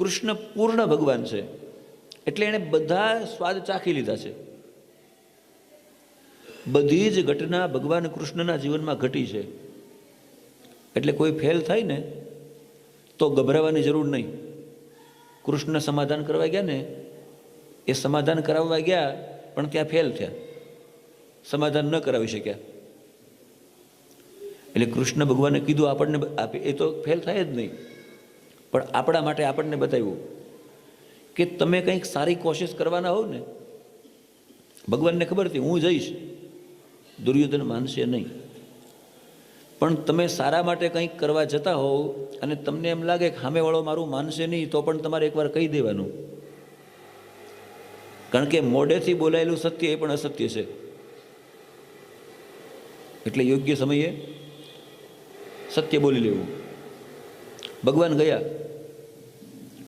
કૃષ્ણ પૂર્ણ ભગવાન છે, એટલે એણે બધા સ્વાદ ચાખી લીધા છે. બધી જ ઘટના ભગવાન કૃષ્ણના જીવનમાં ઘટી છે. એટલે કોઈ ફેલ થાય ને તો ગભરાવાની જરૂર નહીં. કૃષ્ણ સમાધાન કરવા ગયા ને, એ સમાધાન કરાવવા ગયા પણ ત્યાં ફેલ થયા, સમાધાન ન કરાવી શક્યા. એટલે કૃષ્ણ ભગવાને કીધું આપણને આપે, એ તો ફેલ થાય જ નહીં, પણ આપણા માટે આપણને બતાવ્યું કે તમે કંઈક સારી કોશિશ કરવાના હોવ ને, ભગવાનને ખબર હતી હું જઈશ, દુર્યોધન માનશે નહીં, પણ તમે સારા માટે કંઈક કરવા જતા હોવ અને તમને એમ લાગે કે સામેવાળો મારું માનશે નહીં, તો પણ તમારે એકવાર કહી દેવાનું. કારણ કે મોઢેથી બોલાયેલું સત્ય એ પણ અસત્ય છે. એટલે યોગ્ય સમયે સત્ય બોલી લેવું. ભગવાન ગયા,